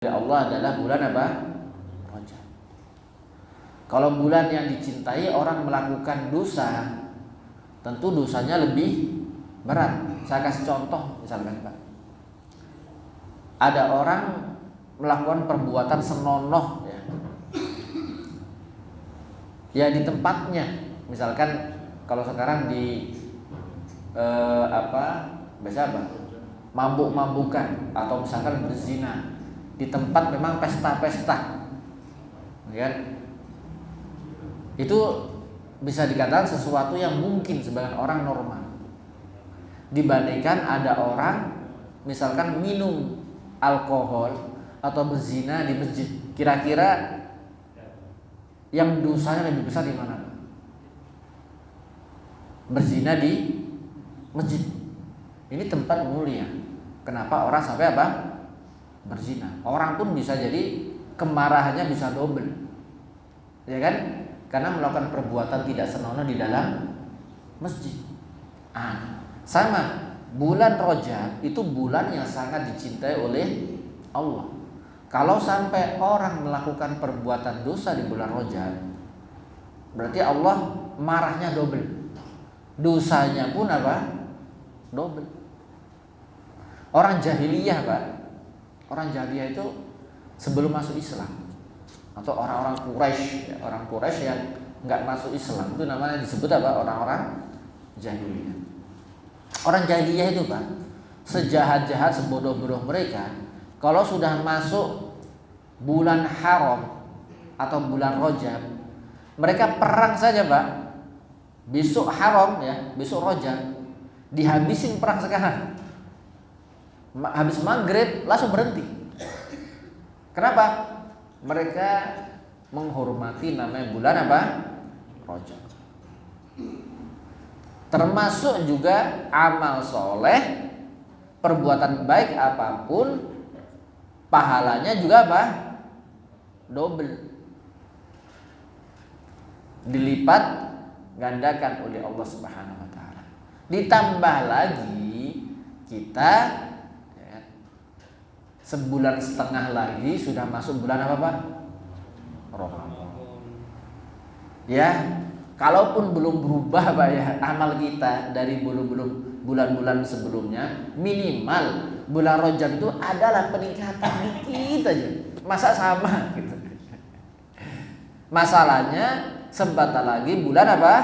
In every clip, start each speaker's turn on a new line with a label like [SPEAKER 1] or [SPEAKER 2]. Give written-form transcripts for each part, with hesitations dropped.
[SPEAKER 1] Allah adalah bulan apa? Rajab. Kalau bulan yang dicintai, orang melakukan dosa, tentu dosanya lebih berat. Saya kasih contoh, misalkan Pak, ada orang melakukan perbuatan senonoh ya di tempatnya, misalkan kalau sekarang di biasa apa? Mabuk-mabukan atau misalkan berzina di tempat memang pesta-pesta, kan? Itu bisa dikatakan sesuatu yang mungkin sebagian orang normal, dibandingkan ada orang misalkan minum alkohol atau berzina di masjid. Kira-kira yang dosanya lebih besar di mana? Berzina di masjid. Ini tempat mulia. Kenapa orang sampai apa? Berzina. Orang pun bisa jadi kemarahannya bisa double, ya kan? Karena melakukan perbuatan tidak senonoh di dalam masjid. Sama bulan Rajab itu bulan yang sangat dicintai oleh Allah. Kalau sampai orang melakukan perbuatan dosa di bulan Rajab, berarti Allah marahnya double. Dosanya pun apa? Double. Orang jahiliyah, Pak. Orang jahiliyah itu sebelum masuk Islam, atau orang-orang Quraisy, orang Quraisy yang nggak masuk Islam itu namanya disebut apa? Orang-orang jahiliyah. Orang jahiliyah itu, Pak, sejahat-jahat, sebodoh-bodoh mereka, kalau sudah masuk bulan haram atau bulan Rajab, mereka perang saja, Pak. Besok haram ya, besok Rajab, dihabisin perang sekarang. Habis maghrib langsung berhenti. Kenapa? Mereka menghormati namanya bulan apa? Rajab. Termasuk juga amal soleh, perbuatan baik apapun, pahalanya juga apa? Double, dilipat gandakan oleh Allah Subhanahu wa taala. Ditambah lagi kita sebulan setengah lagi sudah masuk bulan apa, Pak? Ramadan. Ya, kalaupun belum berubah, Pak, ya, amal kita dari bulan-bulan sebelumnya, minimal bulan Rajab itu adalah peningkatan dikit aja. Masa sama gitu. Masalahnya sebentar lagi bulan apa?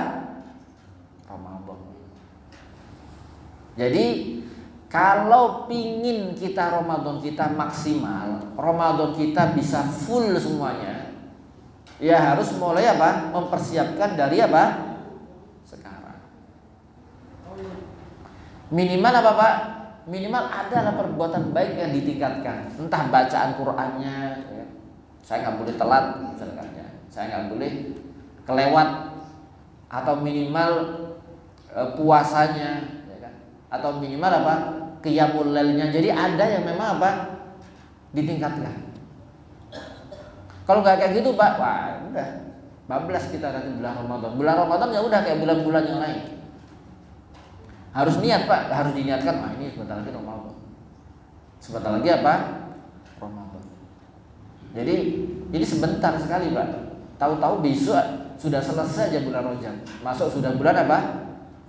[SPEAKER 1] Ramadan. Jadi kalau pingin kita Ramadan kita maksimal, Ramadan kita bisa full semuanya, ya harus mulai apa? Mempersiapkan dari apa? Sekarang. Minimal apa, Pak? Minimal adalah perbuatan baik yang ditingkatkan. Entah bacaan Qur'annya, ya. Saya nggak boleh telat, misalkan ya. Saya nggak boleh kelewat, atau minimal puasanya, ya kan? Atau minimal apa? Qiyamul lailnya. Jadi ada yang memang apa? Ditingkatkan. Kalau nggak kayak gitu, Pak, wah udah bablas kita nanti bulan Ramadan. Bulan Ramadan ya udah kayak bulan-bulan yang lain. Harus niat, Pak, harus diniatkan. Wah, ini sebentar lagi Ramadan. Sebentar lagi apa? Ramadan. Jadi ini sebentar sekali, Pak. Tahu-tahu besok sudah selesai aja bulan Rajab. Masuk sudah bulan apa?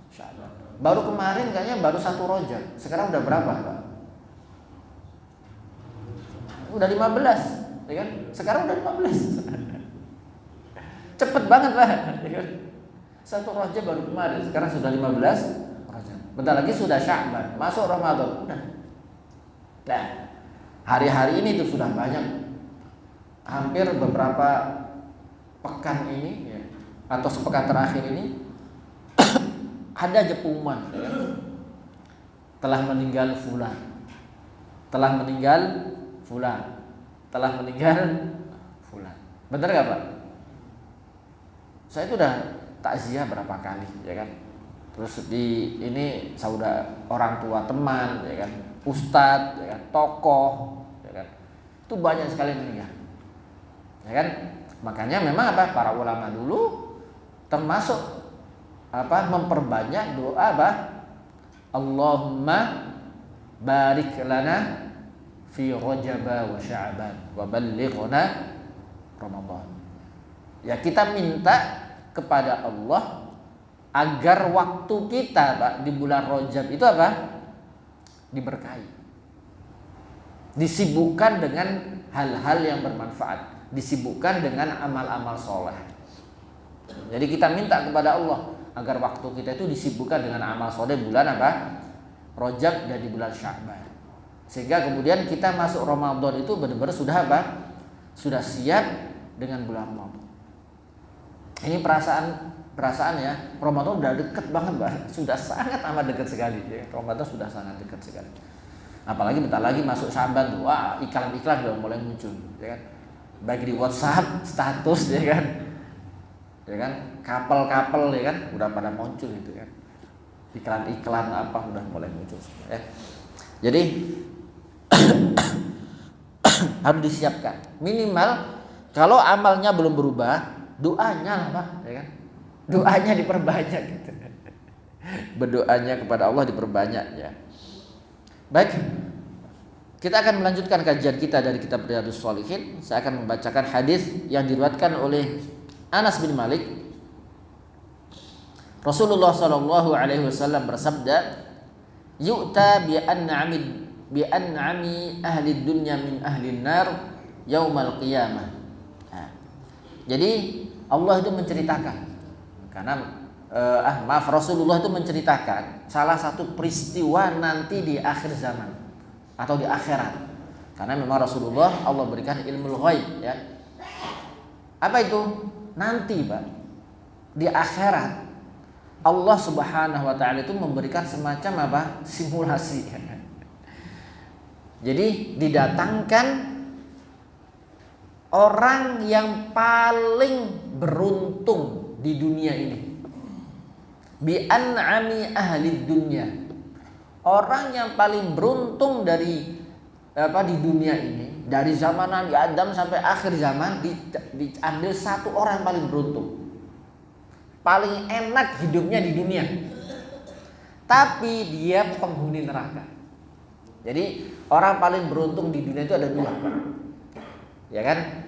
[SPEAKER 1] Sya'ban. Baru kemarin kayaknya baru 1 Rajab. Sekarang udah berapa, Pak? Udah 15, ya kan? Sekarang udah 15. Cepet banget, Pak, ya kan? 1 Rajab baru kemarin, sekarang sudah 15 Rajab. Bentar lagi sudah Sya'ban, masuk Ramadan. Udah. Nah, hari-hari ini tuh sudah banyak. Hampir beberapa pekan ini ya, atau sepekan terakhir ini ada aja pengumuman ya, telah meninggal fulan, telah meninggal fulan, telah meninggal fulan. Bener gak, Pak? Saya itu udah takziah berapa kali, ya kan? Terus di ini saudara, orang tua, teman, ya kan, ustadz, ya kan, tokoh, ya kan, itu banyak sekali meninggal, ya kan? Makanya memang apa? Para ulama dulu termasuk apa? Memperbanyak doa apa? Allahumma barik lana fi Rajab wa Sya'ban wa ballighna Ramadan. Ya, kita minta kepada Allah agar waktu kita, Pak, di bulan Rajab itu apa? Diberkahi. Disibukkan dengan hal-hal yang bermanfaat, disibukkan dengan amal-amal soleh. Jadi kita minta kepada Allah agar waktu kita itu disibukkan dengan amal soleh bulan apa? Rajab dan di bulan Sya'ban. Sehingga kemudian kita masuk Ramadan itu benar-benar sudah apa? Sudah siap dengan bulan Ramadan. Ini perasaan ya, Ramadan udah deket banget, Mbak. Sudah sangat amat dekat sekali ya. Ramadan sudah sangat dekat sekali. Apalagi bentar lagi masuk Sya'ban tuh, wah, iklan-iklan udah mulai muncul, ya kan? Baik di WhatsApp, status, ya kan? Ya kan? Kapal-kapal, ya kan? Udah pada muncul gitu kan. Iklan-iklan apa udah mulai muncul ya. Jadi harus disiapkan. Minimal kalau amalnya belum berubah, doanya lah, Pak, ya kan? Doanya diperbanyak gitu. Berdoanya kepada Allah diperbanyak ya. Baik, kita akan melanjutkan kajian kita dari kitab Riyadhus Shalihin. Saya akan membacakan hadis yang diriwayatkan oleh Anas bin Malik. Rasulullah sallallahu alaihi wasallam bersabda, "Yu'ta bi an'ami ahli dunya min ahli nar yaumal qiyamah." Nah, jadi Allah itu menceritakan, karena Rasulullah itu menceritakan salah satu peristiwa nanti di akhir zaman atau di akhirat. Karena memang Rasulullah Allah berikan ilmu ghaib ya. Apa itu? Nanti, Pak, di akhirat Allah Subhanahu wa taala itu memberikan semacam apa? Simulasi. Jadi didatangkan orang yang paling beruntung di dunia ini. Bi an'ami ahli dunya. Orang yang paling beruntung dari di dunia ini, dari zaman Nabi Adam sampai akhir zaman, diambil satu orang paling beruntung. Paling enak hidupnya di dunia. Tapi dia penghuni neraka. Jadi orang paling beruntung di dunia itu ada dua. Ya kan?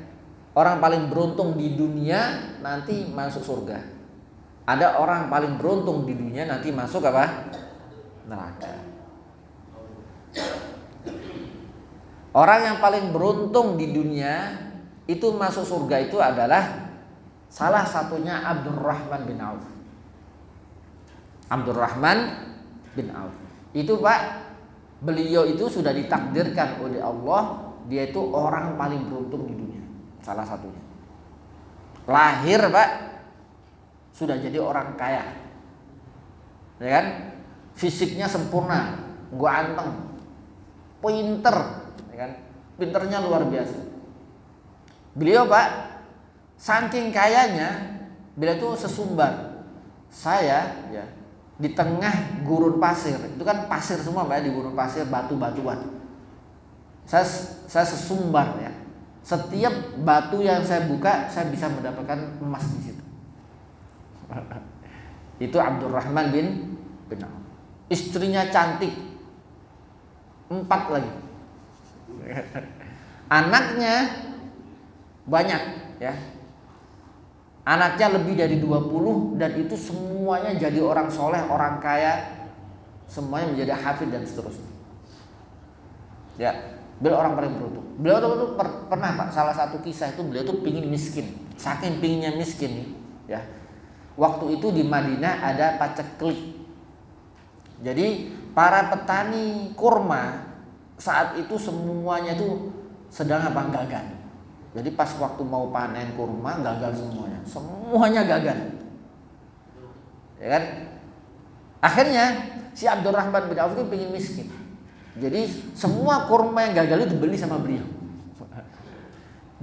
[SPEAKER 1] Orang paling beruntung di dunia nanti masuk surga. Ada orang paling beruntung di dunia nanti masuk apa? Neraka. Orang yang paling beruntung di dunia itu masuk surga itu adalah salah satunya Abdurrahman bin Auf. Abdurrahman bin Auf. Itu, Pak, beliau itu sudah ditakdirkan oleh Allah, dia itu orang paling beruntung di dunia. Salah satunya. Lahir, Pak, sudah jadi orang kaya, ya kan? Fisiknya sempurna, ganteng, pinter, ya kan? Pinternya luar biasa. Beliau, Pak, saking kayanya, beliau itu sesumbar. Saya, ya, di tengah gurun pasir, itu kan pasir semua, Pak, di gurun pasir, batu-batuan. Saya sesumbar ya. Setiap batu yang saya buka, saya bisa mendapatkan emas di situ. Itu Abdurrahman bin Auf. Istrinya cantik, 4 lagi. Anaknya banyak ya. Anaknya lebih dari 20 dan itu semuanya jadi orang soleh, orang kaya, semuanya menjadi hafid dan seterusnya. Ya, beliau orang paling beruntung. Beliau tuh pernah, Pak, salah satu kisah itu beliau tuh pingin miskin, saking pinginnya miskin ya. Waktu itu di Madinah ada paceklik. Jadi para petani kurma saat itu semuanya itu sedang apa? Gagal. Jadi pas waktu mau panen kurma gagal semuanya. Semuanya gagal. Ya kan? Akhirnya si Abdurrahman bin Auf itu pengen miskin. Jadi semua kurma yang gagal itu dibeli sama beliau.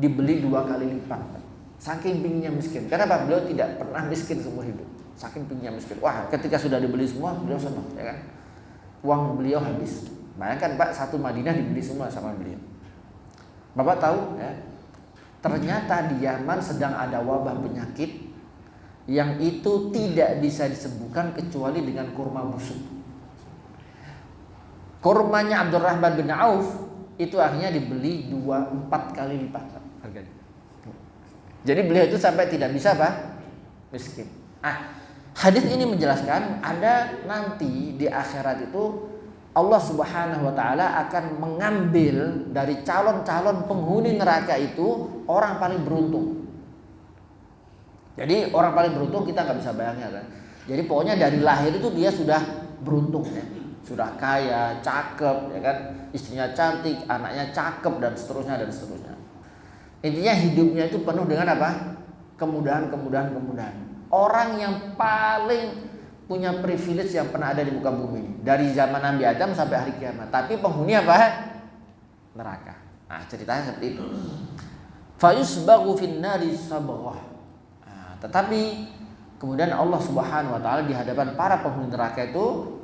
[SPEAKER 1] Dibeli 2 kali lipat. Saking pinginnya miskin. Kenapa? Beliau tidak pernah miskin seumur hidup. Saking pinginnya miskin. Wah, ketika sudah dibeli semua, beliau senang, ya kan? Uang beliau habis. Bayangkan, Pak, satu Madinah dibeli semua sama beliau. Bapak tahu, ya? Ternyata di Yaman sedang ada wabah penyakit yang itu tidak bisa disembuhkan kecuali dengan kurma busuk. Kurmanya Abdurrahman bin Auf itu akhirnya dibeli 4 kali lipat harganya. Jadi beliau itu sampai tidak bisa apa? Miskin. Hadis ini menjelaskan ada nanti di akhirat itu Allah Subhanahu wa taala akan mengambil dari calon-calon penghuni neraka itu orang paling beruntung. Jadi orang paling beruntung kita nggak bisa bayangnya kan. Jadi pokoknya dari lahir itu dia sudah beruntung ya. Sudah kaya, cakep ya kan, istrinya cantik, anaknya cakep dan seterusnya dan seterusnya. Intinya hidupnya itu penuh dengan apa? Kemudahan. Orang yang paling punya privilege yang pernah ada di muka bumi ini, dari zaman Nabi Adam sampai hari kiamat. Tapi penghuni apa? Neraka. Ceritanya seperti itu. Fayusbaghu finnari sabghah. Tetapi kemudian Allah Subhanahu wa taala di hadapan para penghuni neraka itu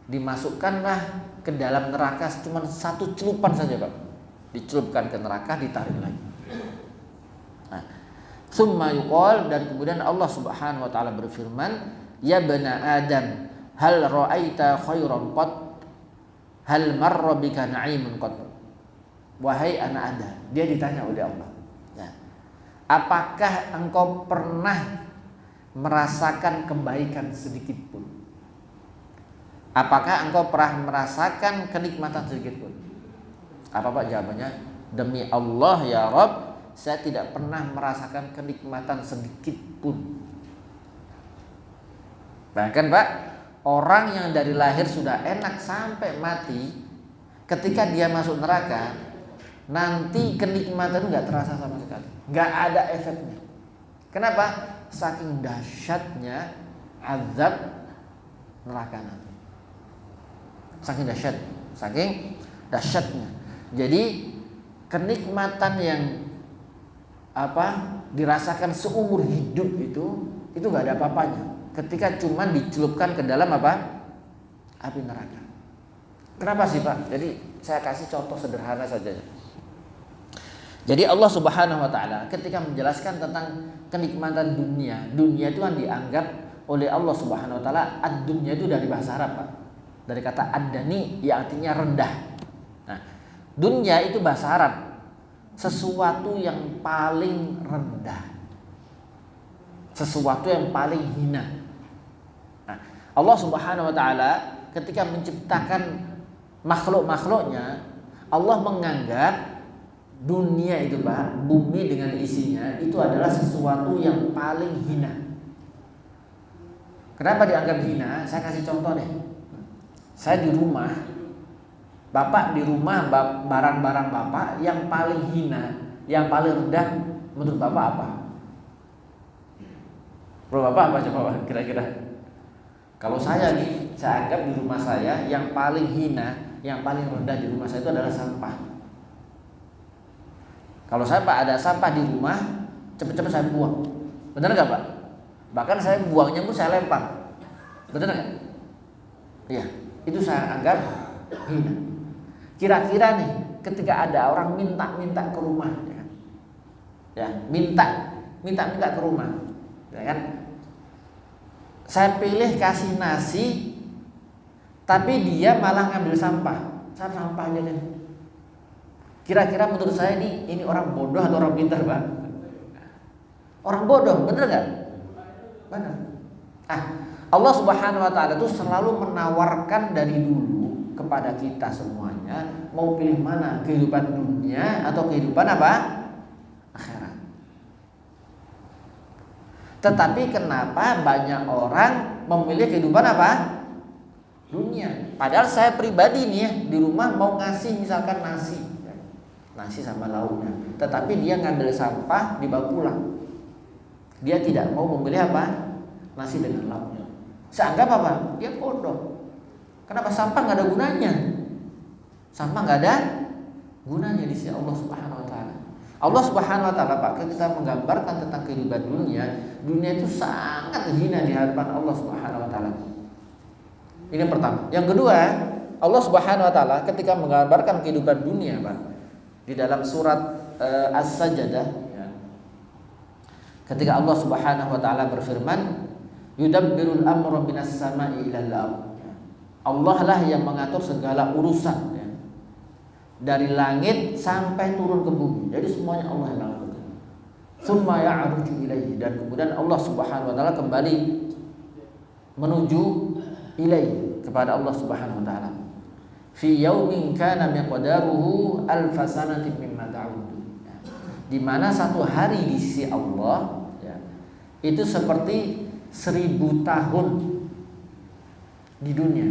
[SPEAKER 1] dimasukkanlah ke dalam neraka cuma 1 celupan saja, Pak. Dicelupkan ke neraka, ditarik lagi. Summa yuqal, dan kemudian Allah Subhanahu wa taala berfirman, ya bani Adam, hal ra'aita khairan qad, hal marra bika na'imun qad. Wahai anak Adam, dia ditanya oleh Allah, apakah engkau pernah merasakan kebaikan sedikit pun? Apakah engkau pernah merasakan kenikmatan sedikit pun? Apa Pak jawabannya? Demi Allah ya Rabb, saya tidak pernah merasakan kenikmatan sedikit pun. Bahkan Pak, orang yang dari lahir sudah enak sampai mati, ketika dia masuk neraka, nanti kenikmatan nggak terasa sama sekali, nggak ada efeknya. Kenapa? Saking dahsyatnya azab neraka nanti. Saking dahsyatnya. Jadi kenikmatan yang dirasakan seumur hidup itu nggak ada apa-apanya ketika cuma dicelupkan ke dalam api neraka. Kenapa sih Pak? Jadi saya kasih contoh sederhana saja. Jadi Allah Subhanahu wa taala ketika menjelaskan tentang kenikmatan dunia itu kan dianggap oleh Allah Subhanahu wa taala, ad-dunya itu dari bahasa Arab Pak. Dari kata ad-dani yang artinya rendah. Nah, dunia itu bahasa Arab, sesuatu yang paling rendah, sesuatu yang paling hina. Nah, Allah Subhanahu wa taala ketika menciptakan makhluk-makhluknya, Allah menganggap dunia itu Pak, bumi dengan isinya itu adalah sesuatu yang paling hina. Kenapa dianggap hina? Saya kasih contoh deh. Saya di rumah, Bapak di rumah, barang-barang Bapak yang paling hina, yang paling rendah menurut Bapak apa? Menurut Bapak apa coba kira-kira? Kalau saya nih, saya anggap di rumah saya yang paling hina, yang paling rendah di rumah saya itu adalah sampah. Kalau saya Pak ada sampah di rumah, cepet-cepet saya buang. Benar nggak Pak? Bahkan saya buangnya pun saya lempar. Benar nggak? Iya. Itu saya anggap hina. Kira-kira nih ketika ada orang minta ke rumah, minta ke rumah, ya kan? Saya pilih kasih nasi, tapi dia malah ngambil sampah. Sampahnya kan. Kira-kira menurut saya ini orang bodoh atau orang pintar Pak? Orang bodoh, bener nggak? Bener. Allah Subhanahu wa taala itu selalu menawarkan dari dulu kepada kita semuanya, mau pilih mana, kehidupan dunia atau kehidupan akhirat. Tetapi kenapa banyak orang memilih kehidupan dunia? Padahal saya pribadi nih ya, di rumah mau ngasih misalkan nasi sama lauknya, tetapi dia ngambil sampah dibawa pulang. Dia tidak mau memilih nasi dengan lauknya. Saya anggap dia bodoh. Kenapa? Sampah nggak ada gunanya. Sampah nggak ada gunanya di sisi Allah Subhanahu wa taala. Allah Subhanahu wa taala Pak, ketika menggambarkan tentang kehidupan dunia itu sangat hina di hadapan Allah Subhanahu wa taala. Ini yang pertama. Yang kedua, Allah Subhanahu wa taala ketika menggambarkan kehidupan dunia Pak, di dalam surat As-Sajdah ketika Allah Subhanahu wa taala berfirman, yudabbirul amra minas sama'i ilal ardh. Allah lah yang mengatur segala urusan dari langit sampai turun ke bumi. Jadi semuanya Allah yang lakukan. Tsumma ya'ruju ilaihi, dan kemudian Allah Subhanahu wa taala kembali menuju ilaihi, kepada Allah Subhanahu wa taala. Fi yaumin kana miqdaruhu alf sanatin mimma ta'udun. Di mana satu hari di sisi Allah ya, itu seperti 1000 tahun di dunia.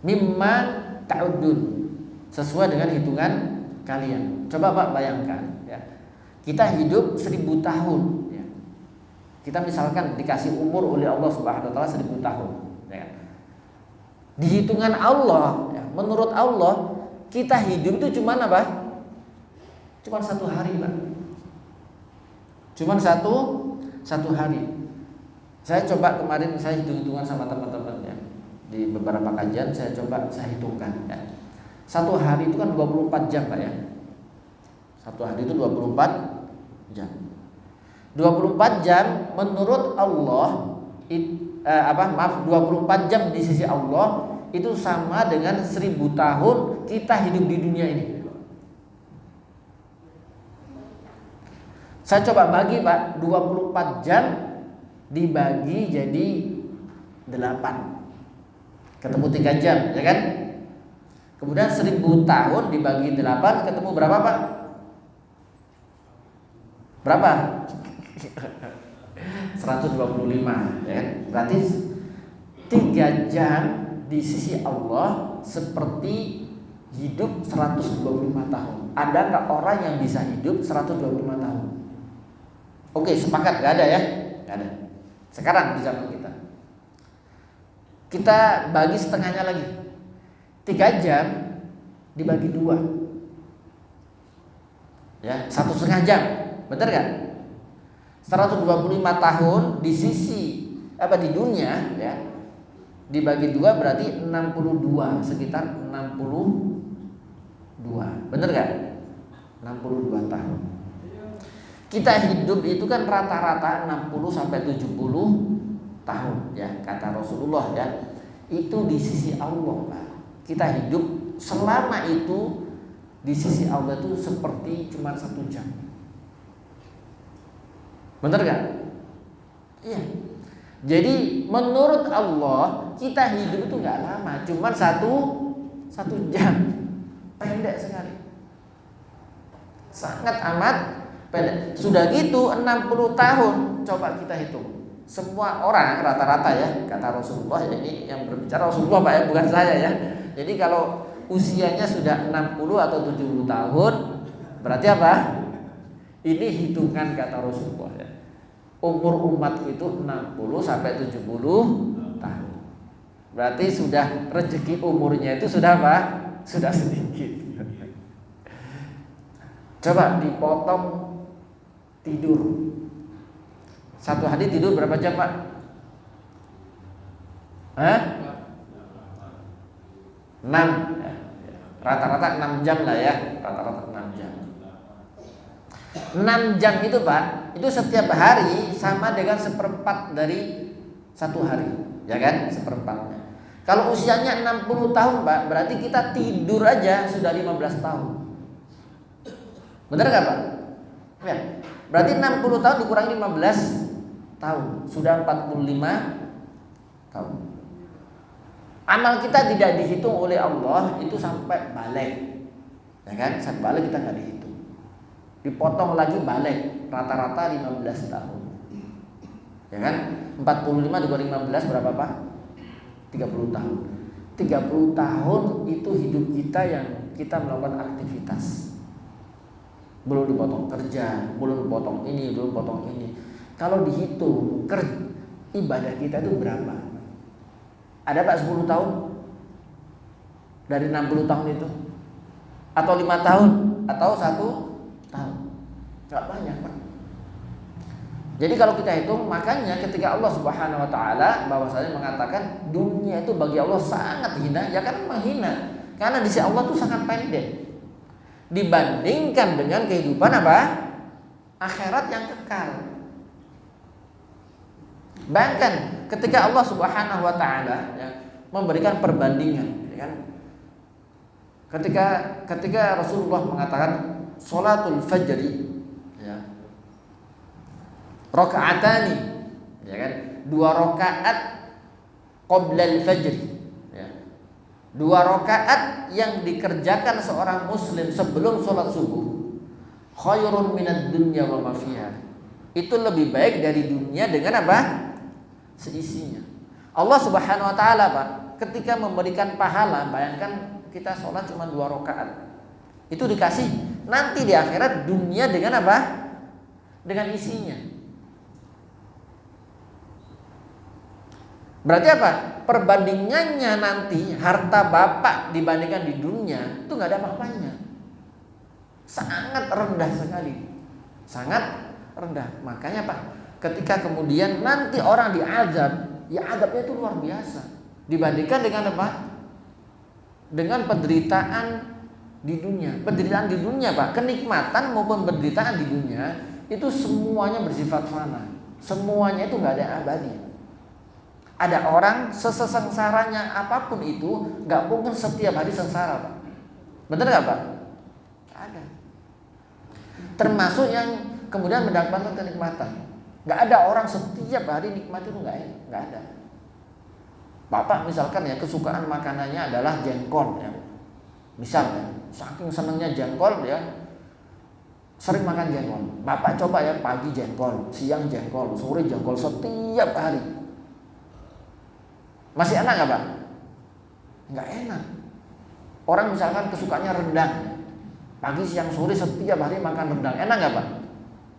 [SPEAKER 1] Mimma ta'udun, sesuai dengan hitungan kalian. Coba Pak bayangkan ya. Kita hidup 1000 tahun ya. Kita misalkan dikasih umur oleh Allah Subhanahu wa taala 1000 tahun ya. Di hitungan Allah ya, menurut Allah kita hidup itu cuma apa? Cuma 1 hari Pak. Cuma satu hari. Saya coba kemarin saya hitung-hitungan sama teman-teman ya. Di beberapa kajian saya coba saya hitungkan ya. 1 hari itu kan 24 jam Pak ya. 1 hari itu 24 jam. 24 jam menurut Allah 24 jam di sisi Allah itu sama dengan 1000 tahun kita hidup di dunia ini. Saya coba bagi Pak, 24 jam dibagi jadi 8. Ketemu 3 jam, ya kan? Kemudian 1000 tahun dibagi 8 ketemu berapa Pak? Berapa? 125 ya kan? Berarti 3 jam di sisi Allah seperti hidup 125 tahun. Ada nggak orang yang bisa hidup 125 tahun? Oke, sepakat, nggak ada ya? Nggak ada. Sekarang di zaman kita, kita bagi setengahnya lagi. 3 jam dibagi 2 ya, 1,5 jam, benar nggak? 125 tahun di sisi di dunia ya, dibagi 2 berarti 62, sekitar 62, benar nggak? 62 tahun. Kita hidup itu kan rata-rata 60 sampai 70 tahun ya, kata Rasulullah ya. Itu di sisi Allah Pak. Kita hidup selama itu di sisi Allah itu seperti cuma 1 jam. Benar gak? Iya. Jadi menurut Allah kita hidup itu gak lama, cuma satu jam. Pendek sekali. Sangat amat pendek. Sudah gitu 60 tahun, coba kita hitung. Semua orang rata-rata ya, kata Rasulullah, ini yang berbicara Rasulullah Pak ya, bukan saya ya. Jadi kalau usianya sudah 60 atau 70 tahun, berarti apa? Ini hitungan kata Rasulullah ya. Umur umat itu 60 sampai 70 tahun. Berarti sudah rezeki umurnya itu sudah apa? Sudah sedikit. Coba dipotong tidur. 1 hari tidur berapa jam Pak? Hah? 6 ya. Rata-rata 6 jam lah ya. Rata-rata 6 jam. 6 jam itu Pak, itu setiap hari sama dengan 1/4 dari 1 hari, ya kan? 1/4-nya. Kalau usianya 60 tahun Pak, berarti kita tidur aja sudah 15 tahun. Benar gak Pak? Ya. Berarti 60 tahun dikurangi 15 tahun, sudah 45 tahun. Amal kita tidak dihitung oleh Allah itu sampai balik, ya kan? Sampai balik kita nggak dihitung. Dipotong lagi balik, rata-rata 15 tahun, ya kan? 45 dikurangi 15 berapa Pak? 30 tahun. 30 tahun itu hidup kita yang kita melakukan aktivitas. Belum dipotong kerja, belum dipotong ini, belum potong ini. Kalau dihitung ibadah kita itu berapa? Ada Pak 10 tahun dari 60 tahun itu? Atau 5 tahun? Atau 1 tahun? Gak banyak Pak. Jadi kalau kita hitung, makanya ketika Allah Subhanahu wa taala bahwasanya mengatakan dunia itu bagi Allah sangat hina, ya kan menghina. Karena di sisi Allah itu sangat pendek dibandingkan dengan kehidupan apa? Akhirat yang kekal. Bahkan ketika Allah Subhanahu wa taala ya, memberikan perbandingan, ya kan? 10 Ketika Rasulullah mengatakan sholatul fajri, ya, rakaatani, ya kan, 2 rakaat qoblal fajri, ya, 2 rakaat yang dikerjakan seorang muslim sebelum sholat subuh, khairun minad dunya wa ma fiha, itu lebih baik dari dunia dengan apa? Seisinya. Allah Subhanahu wa taala, Pak, ketika memberikan pahala, bayangkan kita sholat cuma 2 rakaat, itu dikasih nanti di akhirat dunia dengan apa? Dengan isinya. Berarti apa? Perbandingannya nanti harta bapak dibandingkan di dunia itu nggak ada apa-apanya. Sangat rendah sekali, sangat rendah. Makanya Pak, ketika kemudian nanti orang diazab, ya azabnya itu luar biasa dibandingkan dengan apa? Dengan penderitaan di dunia. Penderitaan di dunia, Pak, kenikmatan maupun penderitaan di dunia itu semuanya bersifat fana. Semuanya itu nggak ada yang abadi. Ada orang sesengsaranya apapun itu nggak mungkin setiap hari sengsara, Pak. Benar nggak, Pak? Ada. Termasuk yang kemudian mendapatkan kenikmatan. Nggak ada orang setiap hari nikmat itu, nggak ada. Bapak misalkan ya kesukaan makanannya adalah jengkol, ya. Misalnya saking senangnya jengkol, ya, sering makan jengkol. Bapak coba ya, pagi jengkol, siang jengkol, sore jengkol setiap hari. Masih enak nggak, Pak? Nggak enak. Orang misalkan kesukaannya rendang, pagi siang sore setiap hari makan rendang, enak nggak, Pak?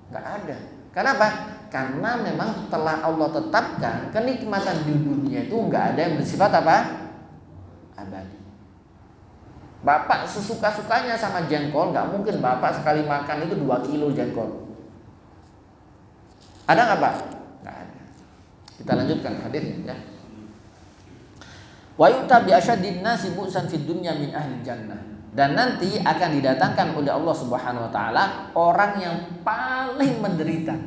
[SPEAKER 1] Nggak ada. Kenapa? Karena memang telah Allah tetapkan kenikmatan di dunia itu nggak ada yang bersifat apa? Abadi. Bapak sesuka-sukanya sama jengkol, nggak mungkin Bapak sekali makan itu 2 kilo jengkol. Ada nggak, Pak? Nggak ada. Kita lanjutkan hadirnya, ya. Wa yu'ta bi asyaddin nasi bu'san fid dunya min ahli jannah. Dan nanti akan didatangkan oleh Allah Subhanahu wa taala orang yang paling menderita,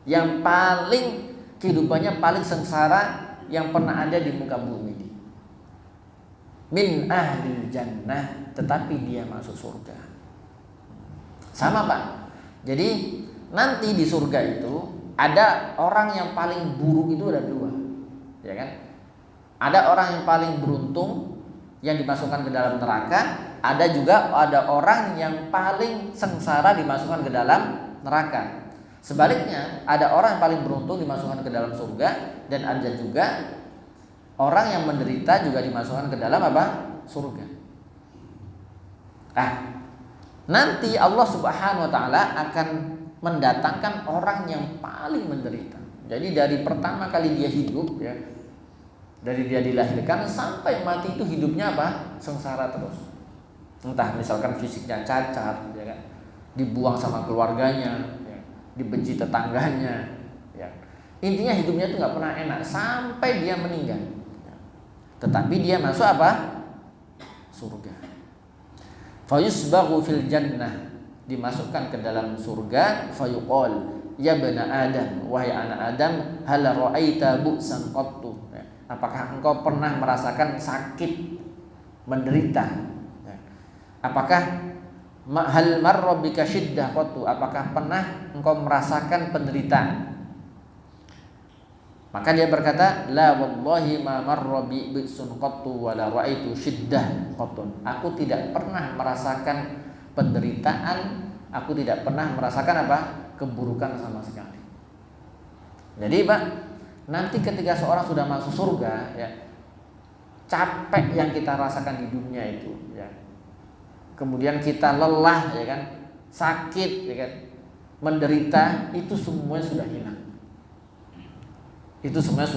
[SPEAKER 1] yang paling kehidupannya paling sengsara yang pernah ada di muka bumi ini. Min ahli jannah, tetapi dia masuk surga. Sama, Pak. Jadi nanti di surga itu ada orang yang paling buruk itu ada 2, ya kan? Ada orang yang paling beruntung yang dimasukkan ke dalam neraka, ada orang yang paling sengsara dimasukkan ke dalam neraka. Sebaliknya, ada orang yang paling beruntung dimasukkan ke dalam surga, dan ada juga orang yang menderita juga dimasukkan ke dalam apa? Surga. Nah, nanti Allah Subhanahu wa taala akan mendatangkan orang yang paling menderita. Jadi dari pertama kali dia hidup, ya, dari dia dilahirkan sampai mati itu hidupnya apa? Sengsara terus. Entah misalkan fisiknya cacat, ya kan? Dibuang sama keluarganya, ya, dibenci tetangganya, ya. Intinya hidupnya itu nggak pernah enak sampai dia meninggal. Ya. Tetapi dia masuk apa? Surga. Fayusbaghu fil jannah, dimasukkan ke dalam surga. Fayuqal ya bani Adam, wahai anak Adam, hal ra'aita bu'san qattu. Apakah engkau pernah merasakan sakit, menderita? Apakah hal marra bika syiddah qattu? Apakah pernah engkau merasakan penderitaan? Maka dia berkata, la wallahi ma marra bi bi'sun qattu wa la ra'aitu syiddah qattu. Aku tidak pernah merasakan penderitaan, aku tidak pernah merasakan apa? Keburukan sama sekali. Jadi, Pak, nanti ketika seorang sudah masuk surga, ya, capek yang kita rasakan di dunia itu, ya, kemudian kita lelah, ya kan, sakit, ya kan, menderita, itu semuanya sudah hilang. Itu semuanya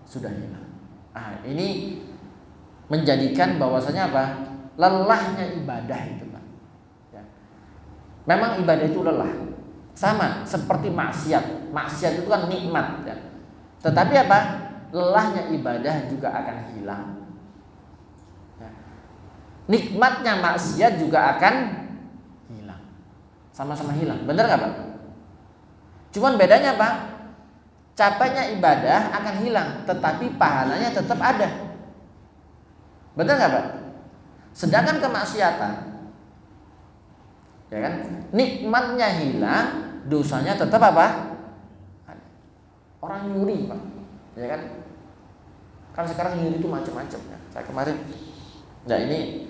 [SPEAKER 1] sudah hilang. Nah, ini menjadikan bahwasanya apa? Lelahnya ibadah itu, Pak. Ya. Memang ibadah itu lelah, sama seperti maksiat. Maksiat itu kan nikmat, ya. Tetapi apa? Lelahnya ibadah juga akan hilang. Ya. Nikmatnya maksiat juga akan hilang. Sama-sama hilang. Benar nggak, Pak? Cuman bedanya apa? Capeknya ibadah akan hilang, tetapi pahalanya tetap ada. Benar nggak, Pak? Sedangkan kemaksiatan, ya kan, nikmatnya hilang, dosanya tetap apa? Ada. Orang nyuri, Pak, ya kan? Kan sekarang nyuri itu macam-macam ya. Saya kemarin, nah ini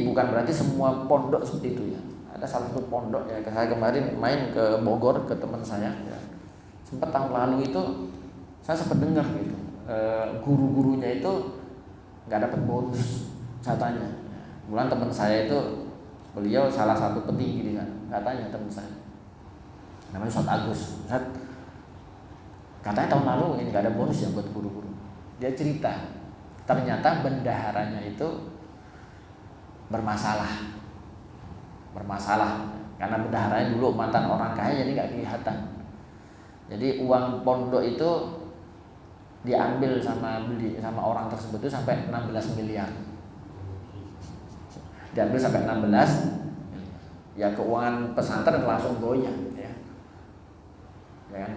[SPEAKER 1] bukan berarti semua pondok seperti itu ya. Ada salah satu pondok ya, saya kemarin main ke Bogor ke teman saya. Ya. Sempat tahun lalu itu saya sempat dengar gitu, guru-gurunya itu nggak dapat bonus katanya. Bulan teman saya itu beliau salah satu petinggi di sana. Katanya teman saya, namanya Ustaz Agus. Ustaz, katanya tahun lalu ini nggak ada bonus ya buat guru-guru. Dia cerita, ternyata bendaharanya itu bermasalah karena bendaharanya dulu mantan orang kaya jadi nggak kelihatan. Jadi uang pondok itu diambil sama orang tersebut itu sampai 16 miliar. Diambil sampai 16, ya keuangan pesantren langsung goyang ya. Ya kan?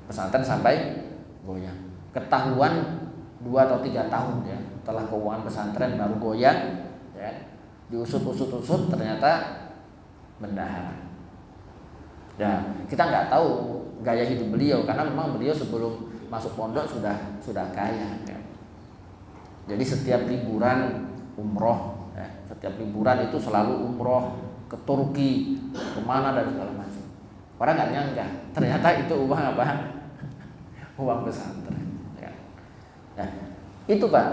[SPEAKER 1] Pesantren sampai goyang. Ketahuan 2 atau 3 tahun ya, setelah keuangan pesantren baru goyang ya. Diusut ternyata bendahara. Ya, kita nggak tahu gaya hidup beliau karena memang beliau sebelum masuk pondok sudah kaya ya. Jadi setiap liburan umroh ya, setiap liburan itu selalu umroh ke Turki, kemana dan segala macam. Orang nggak nyangka ternyata itu uang apa? Uang pesantren ya. Nah, itu Pak,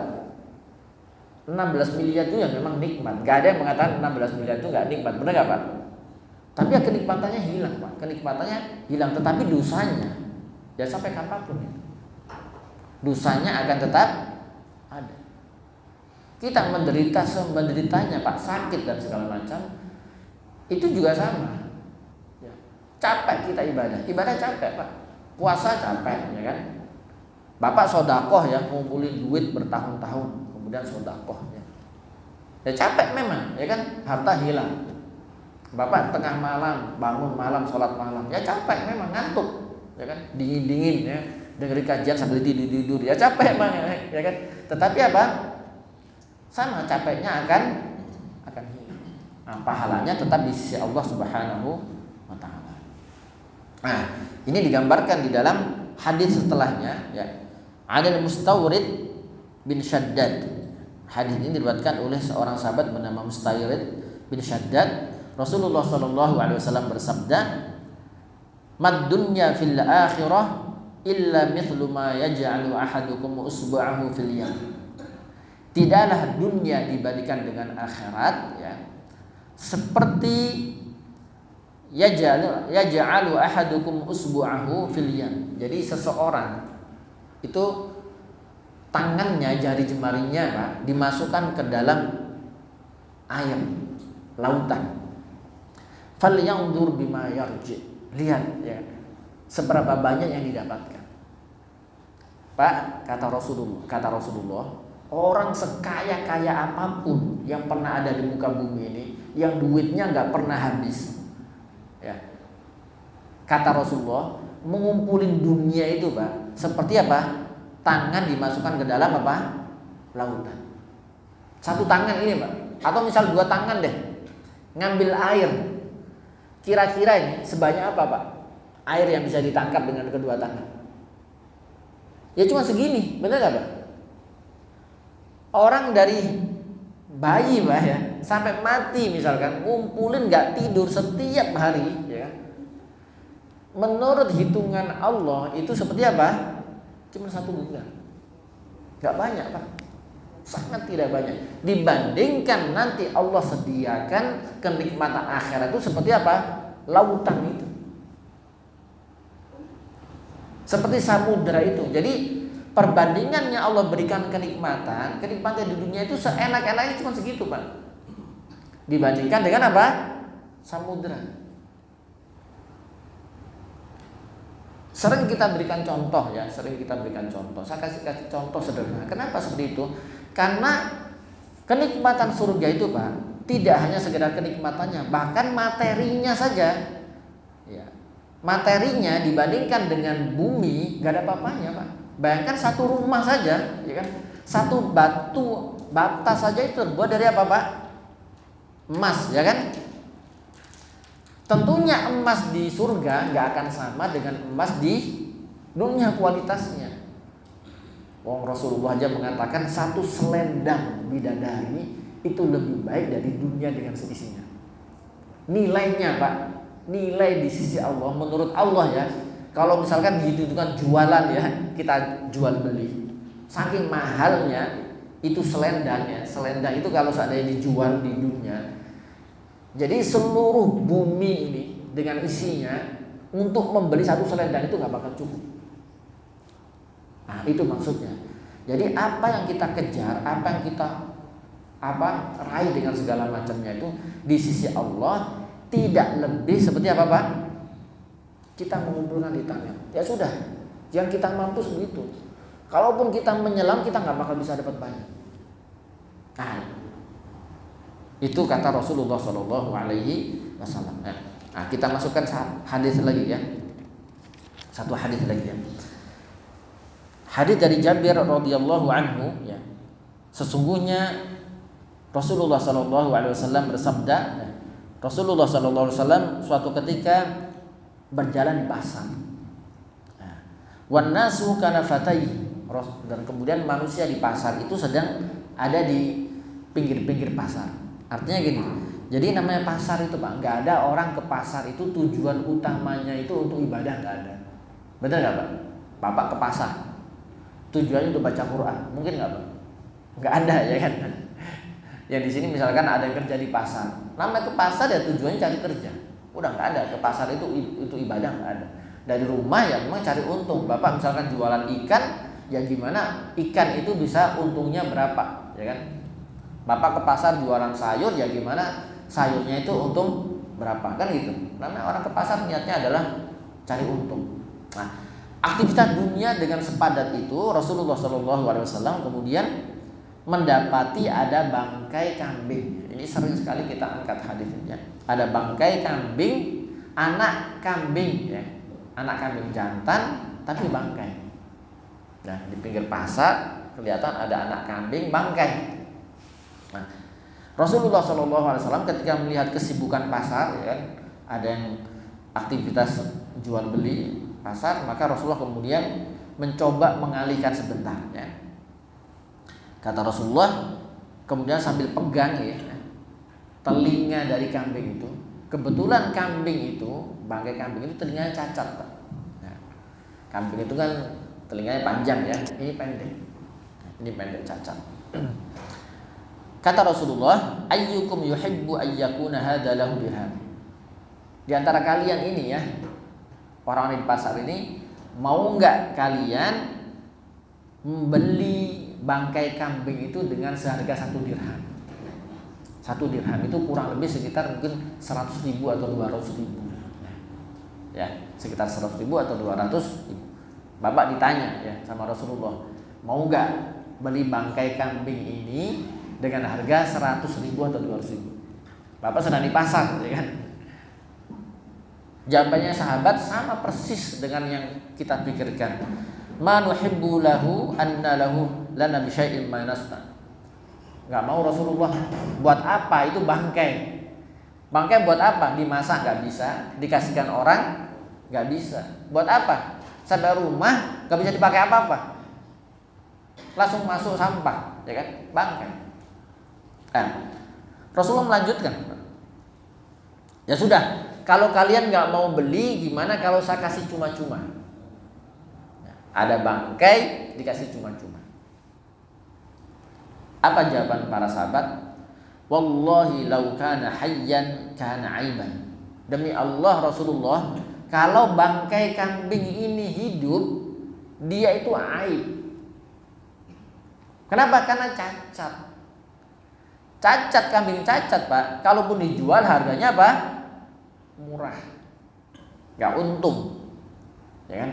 [SPEAKER 1] 16 miliar itu yang memang nikmat. Gak ada yang mengatakan 16 miliar itu gak nikmat, benar gak Pak? Tapi ya kenikmatannya hilang Pak, kenikmatannya hilang, tetapi dosanya ya sampai kapanpun itu, dosanya akan tetap ada. Kita menderitanya Pak, sakit dan segala macam, itu juga sama ya. Capek kita ibadah capek Pak, puasa capek ya kan. Bapak sodakoh ya, ngumpulin duit bertahun-tahun, kemudian sodakoh ya. Ya capek memang ya kan, harta hilang. Bapak tengah malam, bangun malam, sholat malam, ya capek memang, ngantuk ya kan, dingin ya, dengerin kajian sambil tidur ya capek memang ya kan. Tetapi apa? Sama capeknya akan hilang. Nah, pahalanya tetap di sisi Allah Subhanahu wa taala. Nah, ini digambarkan di dalam hadis setelahnya ya. Ada Mustawrid bin Shaddad. Hadis ini diriwayatkan oleh seorang sahabat bernama Mustawrid bin Shaddad. Rasulullah sallallahu alaihi wasallam bersabda, "Mad dunya fil akhirah illa mithlu ma yaj'alu ahadukum usba'ahu fil yam." Tidaklah dunia dibandingkan dengan akhirat ya, seperti yaj'alu ahadukum usbu'ahu fil yam. Jadi seseorang itu tangannya, jari jemarinya Pak, dimasukkan ke dalam air lautan. Falyanzur bima yarji. Lihat ya, seberapa banyak yang didapatkan. Pak, kata Rasulullah, orang sekaya-kaya apapun yang pernah ada di muka bumi ini, yang duitnya nggak pernah habis ya, kata Rasulullah, mengumpulin dunia itu Pak, seperti apa? Tangan dimasukkan ke dalam apa? Lautan. Satu tangan ini Pak, atau misal 2 tangan deh, ngambil air, kira-kira ini sebanyak apa Pak air yang bisa ditangkap dengan kedua tangan? Ya cuma segini, benar gak Pak? Orang dari bayi Pak ya sampai mati misalkan, ngumpulin gak tidur setiap hari ya, menurut hitungan Allah itu seperti apa? Cuma 1 bulan. Gak banyak Pak, sangat tidak banyak dibandingkan nanti Allah sediakan kenikmatan akhirat itu seperti apa? Lautan itu, seperti samudra itu. Jadi perbandingannya Allah berikan kenikmatan di dunia itu seenak-enaknya cuma segitu Pak, dibandingkan dengan apa? Samudra. Sering kita berikan contoh ya, saya kasih contoh sederhana. Kenapa seperti itu? Karena kenikmatan surga itu Pak, tidak hanya sekedar kenikmatannya, bahkan materinya saja ya, materinya dibandingkan dengan bumi gak ada apa-apanya Pak. Bayangkan satu rumah saja ya kan, satu bata saja itu terbuat dari apa Pak? emas, ya kan? Tentunya emas di surga nggak akan sama dengan emas di dunia kualitasnya. Wong Rasulullah aja mengatakan satu selendang bidadari itu lebih baik dari dunia dengan seisinya. Nilainya Pak, nilai di sisi Allah menurut Allah ya. Kalau misalkan dihitungkan jualan ya, kita jual beli. Saking mahalnya itu selendangnya. Selendang itu kalau seandainya dijual di dunia, jadi seluruh bumi ini dengan isinya untuk membeli satu selendang itu nggak bakal cukup. Nah, itu maksudnya. Jadi apa yang kita kejar, apa yang kita raih dengan segala macamnya itu di sisi Allah tidak lebih seperti apa Pak? Kita mengumpulkan di tangan. Ya sudah, yang kita mampu begitu. Kalaupun kita menyelam, kita nggak bakal bisa dapat banyak. Nah, itu kata Rasulullah Shallallahu Alaihi Wasallam. Nah, kita masukkan hadis lagi ya. Satu hadis lagi ya. Hadis dari Jabir radhiyallahu anhu ya. Sesungguhnya Rasulullah Shallallahu Alaihi Wasallam bersabda, Rasulullah Shallallahu Alaihi Wasallam suatu ketika berjalan di pasar. Wan nasu kana fatayhi, dan kemudian manusia di pasar itu sedang ada di pinggir-pinggir pasar. Artinya gini, jadi namanya pasar itu Pak, nggak ada orang ke pasar itu tujuan utamanya itu untuk ibadah, nggak ada. Benar nggak Pak? Bapak ke pasar tujuannya untuk baca Quran, mungkin nggak Pak? Nggak ada ya kan? Yang di sini misalkan ada yang kerja di pasar, namanya ke pasar ya tujuannya cari kerja, udah nggak ada. Ke pasar itu ibadah nggak ada. Dari rumah ya memang cari untung. Bapak misalkan jualan ikan, ya gimana ikan itu bisa untungnya berapa, ya kan? Bapak ke pasar jualan sayur, ya gimana sayurnya itu untung berapa, kan gitu. Namanya orang ke pasar niatnya adalah cari untung. Nah, aktivitas dunia dengan sepadat itu Rasulullah SAW kemudian mendapati ada bangkai kambing. Ini sering sekali kita angkat hadisnya. Ada bangkai kambing, anak kambing ya. Anak kambing jantan tapi bangkai. Nah, di pinggir pasar kelihatan ada anak kambing bangkai. Nah, Rasulullah SAW ketika melihat kesibukan pasar ya, ada yang aktivitas jual beli pasar, maka Rasulullah kemudian mencoba mengalihkan sebentar ya. Kata Rasulullah kemudian sambil pegang ya telinga dari kambing itu. Kebetulan kambing itu, bangkai kambing itu telinganya cacat Pak. Nah, kambing itu kan telinganya panjang ya, ini pendek. Ini pendek cacat. Kata Rasulullah, ayyukum yuhibbu ayyakuna hadza lahu dirham. Di antara kalian ini ya, orang-orang di pasar ini, mau enggak kalian membeli bangkai kambing itu dengan seharga 1 dirham? 1 dirham itu kurang lebih sekitar mungkin 100.000 atau 200.000. Ya, sekitar 100.000 atau 200.000. Bapak ditanya ya sama Rasulullah, mau enggak beli bangkai kambing ini dengan harga 100.000 atau 200.000? Bapak sedang di pasar ya kan? Jawabannya sahabat sama persis dengan yang kita pikirkan. Ma nuhibbu lahu anna lahu lana bi syai'in ma nasna. Enggak mau Rasulullah. Buat apa itu bangkai? Bangkai buat apa? Dimasak enggak bisa, dikasihkan orang enggak bisa. Buat apa? Sampai rumah enggak bisa dipakai apa-apa. Langsung masuk sampah, ya kan? Bangkai. Rasulullah melanjutkan. Ya sudah, kalau kalian nggak mau beli, gimana kalau saya kasih cuma-cuma? Nah, ada bangkai dikasih cuma-cuma. Apa jawaban para sahabat? Wallahi law kana hayyan kana aiban. Demi Allah Rasulullah, kalau bangkai kambing ini hidup, dia itu aib. Kenapa? Karena cacat. Cacat, kambing cacat Pak. Kalaupun dijual harganya apa? Murah, nggak untung, ya kan?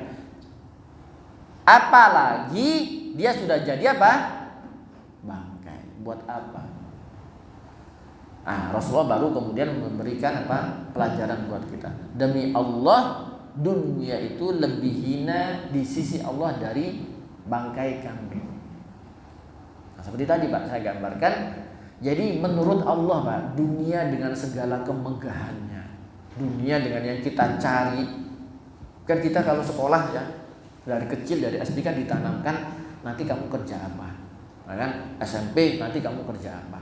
[SPEAKER 1] Apalagi dia sudah jadi apa? Bangkai. Buat apa? Rasulullah baru kemudian memberikan apa? Pelajaran buat kita. Demi Allah, dunia itu lebih hina di sisi Allah dari bangkai kambing. Nah, seperti tadi Pak saya gambarkan, Jadi menurut Allah Pak, dunia dengan segala kemegahannya, dunia dengan yang kita cari, kan kita kalau sekolah ya dari kecil, dari SD kan ditanamkan nanti kamu kerja apa, kan SMP nanti kamu kerja apa,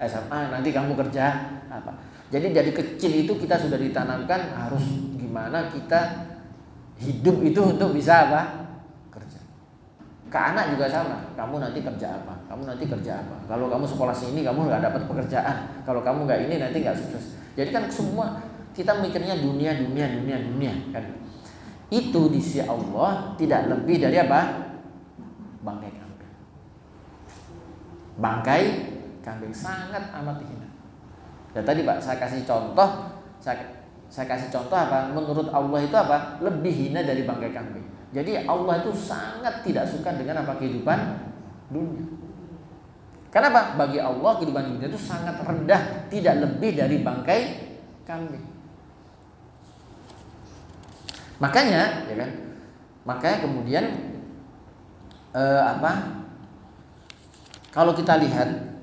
[SPEAKER 1] SMA nanti kamu kerja apa. Jadi dari kecil itu kita sudah ditanamkan harus gimana kita hidup itu untuk bisa apa? Kerja. Ke anak juga sama, kamu nanti kerja apa, kamu nanti kerja apa. Kalau kamu sekolah sini kamu nggak dapat pekerjaan, kalau kamu nggak ini nanti nggak sukses. Jadi kan semua kita mikirnya dunia kan. Itu di sisi Allah tidak lebih dari apa? Bangkai kambing. Bangkai kambing sangat amat hina. Dan tadi Pak saya kasih contoh, saya kasih contoh apa? Menurut Allah itu apa? Lebih hina dari bangkai kambing. Jadi Allah itu sangat tidak suka dengan apa? Kehidupan dunia. Kenapa? Bagi Allah kehidupan dunia itu sangat rendah, tidak lebih dari bangkai kambing. Makanya, ya kan? Makanya kemudian kalau kita lihat,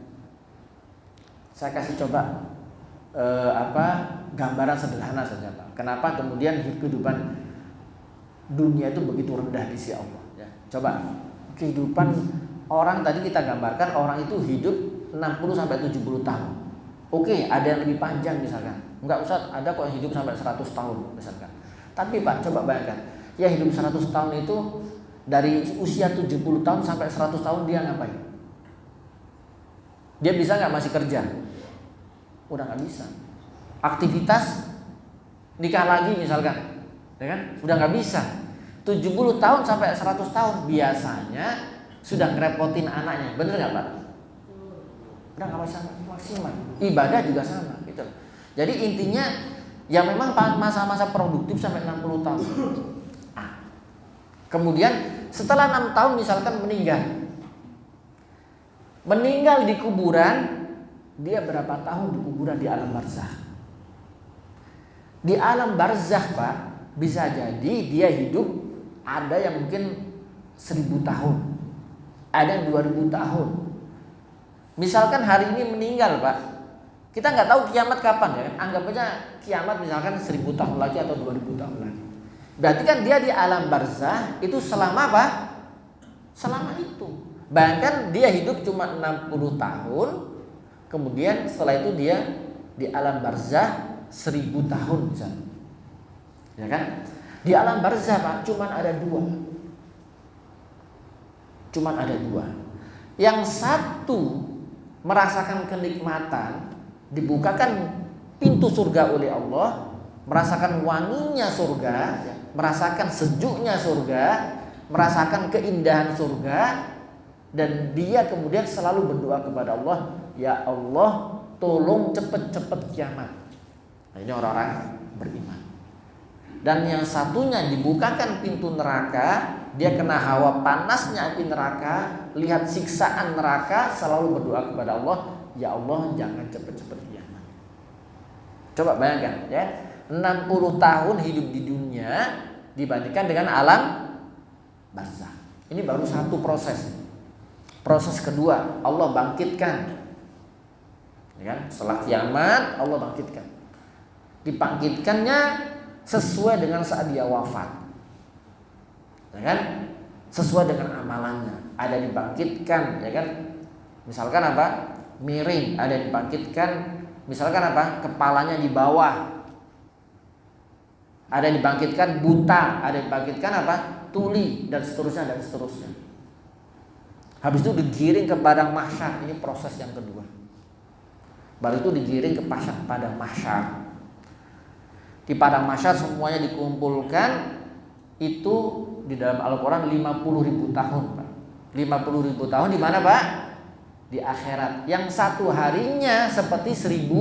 [SPEAKER 1] saya kasih coba gambaran sederhana saja Pak. Kenapa kemudian kehidupan dunia itu begitu rendah di sisi Allah? Ya. Coba kehidupan orang tadi kita gambarkan orang itu hidup 60-70 tahun. Oke, ada yang lebih panjang misalkan. Enggak usah, ada kok yang hidup sampai 100 tahun misalkan. Tapi Pak, coba bayangkan, ya hidup 100 tahun itu dari usia 70 tahun sampai 100 tahun dia ngapain? Dia bisa nggak masih kerja? Udah nggak bisa. Aktivitas nikah lagi misalkan, ya kan? Udah nggak bisa. 70 tahun sampai 100 tahun biasanya sudah ngerepotin anaknya, bener nggak Pak? Udah nggak bisa maksimal. Ibadah juga sama, gitu. Jadi intinya ya memang masa-masa produktif sampai 60 tahun. Kemudian setelah 6 tahun misalkan meninggal di kuburan, dia berapa tahun di kuburan di alam barzakh? Di alam barzakh Pak, bisa jadi dia hidup ada yang mungkin 1000 tahun, ada yang 2000 tahun. Misalkan hari ini meninggal Pak, kita nggak tahu kiamat kapan ya kan? Anggap aja kiamat misalkan 1000 tahun lagi atau 2000 tahun lagi. Berarti kan dia di alam barzakh itu selama apa? Selama itu. Bahkan dia hidup cuma 60 tahun, kemudian setelah itu dia di alam barzakh 1000 tahun misalnya. Ya kan? Di alam barzakh Pak cuman ada dua. Yang satu merasakan kenikmatan, dibukakan pintu surga oleh Allah, merasakan wanginya surga, merasakan sejuknya surga, merasakan keindahan surga, dan dia kemudian selalu berdoa kepada Allah, ya Allah tolong cepet-cepet kiamat. Nah, ini orang-orang beriman. Dan yang satunya dibukakan pintu neraka, dia kena hawa panasnya api neraka, lihat siksaan neraka, selalu berdoa kepada Allah, ya Allah jangan cepet-cepet kiamat. Coba bayangkan ya, 60 tahun hidup di dunia dibandingkan dengan alam barzakh. Ini baru satu proses. Proses kedua, Allah bangkitkan. Ya kan? Setelah kiamat Allah bangkitkan. Dibangkitkannya sesuai dengan saat dia wafat. Ya kan? Sesuai dengan amalannya. Ada dibangkitkan, ya kan? Misalkan apa? Miring, ada dibangkitkan. Misalkan apa? Kepalanya di bawah. Ada dibangkitkan buta, ada dibangkitkan apa? Tuli, dan seterusnya. Habis itu digiring ke padang mahsyar. Ini proses yang kedua. Baru itu digiring ke padang mahsyar. Di padang mahsyar semuanya dikumpulkan. Itu di dalam Al-Quran 50.000 tahun Pak. 50.000 tahun di mana Pak? Di akhirat. Yang satu harinya seperti 1000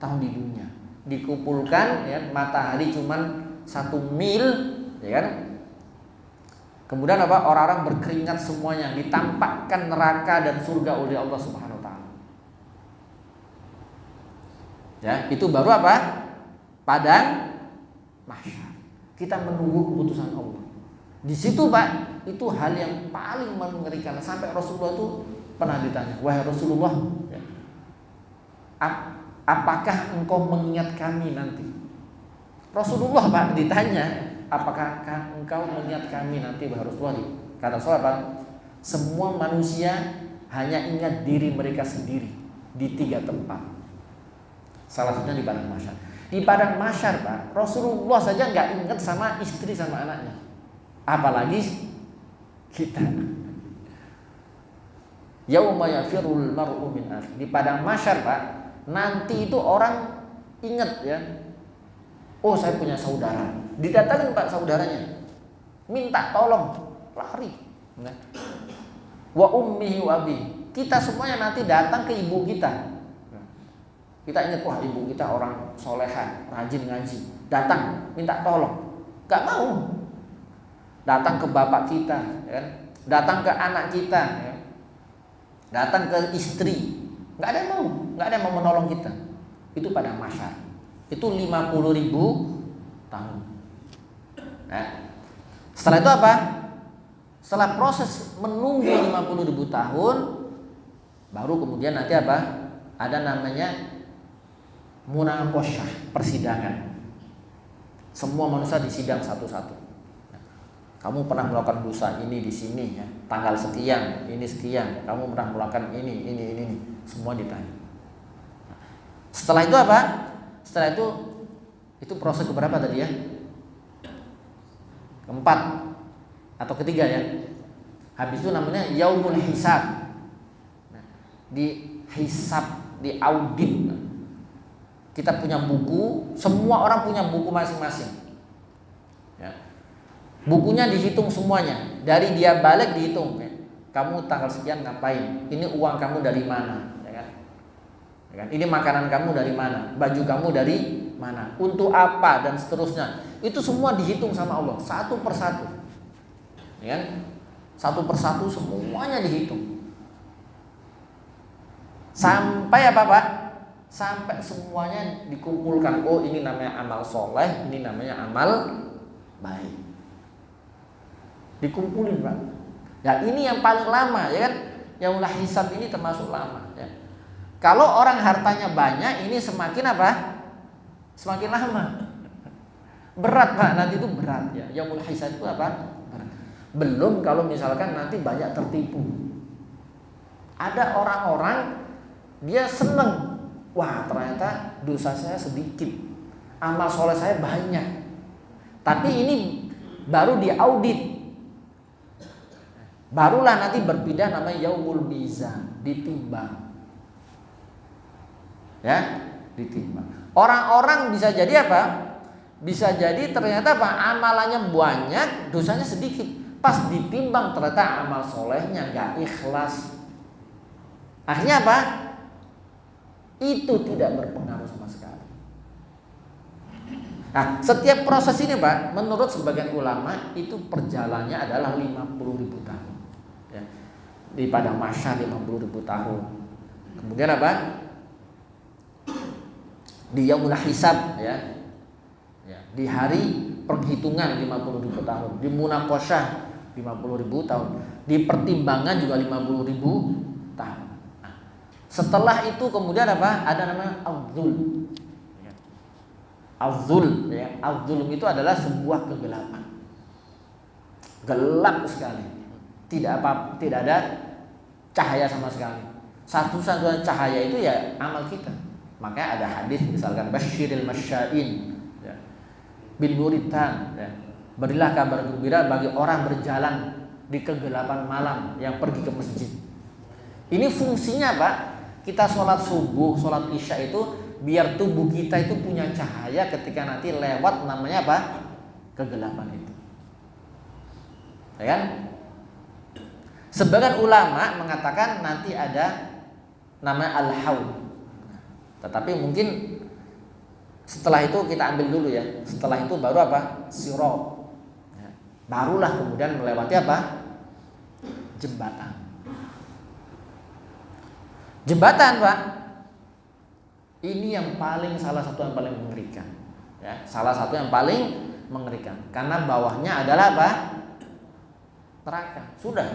[SPEAKER 1] tahun di dunia. Dikumpulkan ya, matahari cuman 1 mil, ya kan? Kemudian apa? Orang-orang berkeringat semuanya, ditampakkan neraka dan surga oleh Allah Subhanahu wa taala. Ya, itu baru apa? Padang mahsyar. Kita menunggu keputusan Allah. Di situ Pak, itu hal yang paling mengerikan. Sampai Rasulullah itu pernah ditanya, wahai Rasulullah, ya, apakah engkau mengingat kami nanti? Rasulullah Pak ditanya, apakah engkau mengingat kami nanti Rasulullah? Kata Rasulullah Pak, semua manusia hanya ingat diri mereka sendiri di 3 tempat. Salah satunya di padang mahsyar. Di padang mahsyar Pak, Rasulullah saja nggak ingat sama istri sama anaknya, apalagi kita. Yauma yafirul mar'u min akhi. Di padang mahsyar Pak, nanti itu orang ingat ya. Oh, saya punya saudara. Didatangin Pak saudaranya. Minta tolong, lari. Nah. Wa ummihi wa abi. Kita semuanya nanti datang ke ibu kita. Kita ingat, wah ibu kita orang soleha, rajin ngaji. Datang, minta tolong. Gak mau. Datang ke bapak kita, ya. Datang ke anak kita, ya. Datang ke istri. Gak ada yang mau, gak ada yang mau menolong kita. Itu padang mahsyar. Itu 50.000 tahun. Nah, setelah itu apa? Setelah proses menunggu 50.000 tahun, baru kemudian nanti apa? Ada namanya munaqasyah, persidangan. Semua manusia disidang satu-satu. Kamu pernah melakukan dosa ini di sini ya, tanggal sekian, ini sekian. Kamu pernah melakukan ini. Semua ditanya. Setelah itu apa? Setelah itu proses keberapa tadi ya? Keempat atau ketiga ya. Habis itu namanya yaumul hisab. Di hisab, di audit. Kita punya buku, semua orang punya buku masing-masing. Ya. Bukunya dihitung semuanya, dari dia balik dihitung. Ya. Kamu tanggal sekian ngapain? Ini uang kamu dari mana? Ini makanan kamu dari mana? Baju kamu dari mana? Untuk apa? Dan seterusnya. Itu semua dihitung sama Allah satu persatu. Ya kan? Satu persatu semuanya dihitung. Sampai apa Pak? Sampai semuanya dikumpulkan. Oh, ini namanya amal soleh, ini namanya amal baik. Dikumpulin Pak. Ya ini yang paling lama ya kan? Yaumul hisab ini termasuk lama ya. Kalau orang hartanya banyak, ini semakin apa? Semakin lama. Berat Pak, nanti itu berat ya. Yaumul hisab itu apa? Berat. Belum kalau misalkan nanti banyak tertipu. Ada orang-orang dia seneng, wah ternyata dosa saya sedikit, amal soleh saya banyak. Tapi ini baru diaudit. Barulah nanti berpindah namanya yaumul mizan, ditimbang. Ya, ditimbang. Orang-orang bisa jadi apa? Bisa jadi ternyata apa? Amalannya banyak, dosanya sedikit. Pas ditimbang ternyata amal solehnya gak ikhlas. Akhirnya apa? Itu tidak berpengaruh sama sekali. Nah, setiap proses ini Pak, menurut sebagian ulama itu perjalanannya adalah 50.000 tahun. Ya. Di padang mahsyar 50.000 tahun. Kemudian apa? Di yaumul hisab ya. Di hari penghitungan 50.000 tahun, di munaqasyah 50.000 tahun, di pertimbangan juga 50.000 tahun. Nah, setelah itu kemudian apa? Ada namanya al-dzul. Al-dzul ya. Al-dzulum itu adalah sebuah kegelapan. Gelap sekali. Tidak ada cahaya sama sekali. Satu-satunya cahaya itu ya amal kita. Makanya ada hadis misalkan basyiril masya'in ya. Bin nuritan ya. Berilah kabar gembira bagi orang berjalan di kegelapan malam yang pergi ke masjid. Ini fungsinya Pak, kita sholat subuh, sholat isya itu biar tubuh kita itu punya cahaya ketika nanti lewat namanya apa? Kegelapan itu. Ya kan? Sebagian ulama mengatakan nanti ada namanya al-haud. Tetapi mungkin setelah itu kita ambil dulu ya. Setelah itu baru apa? Sirat. Ya. Barulah kemudian melewati apa? Jembatan. Jembatan Pak. Ini yang salah satu yang paling mengerikan. Ya, salah satu yang paling mengerikan. Karena bawahnya adalah apa? Neraka. Sudah.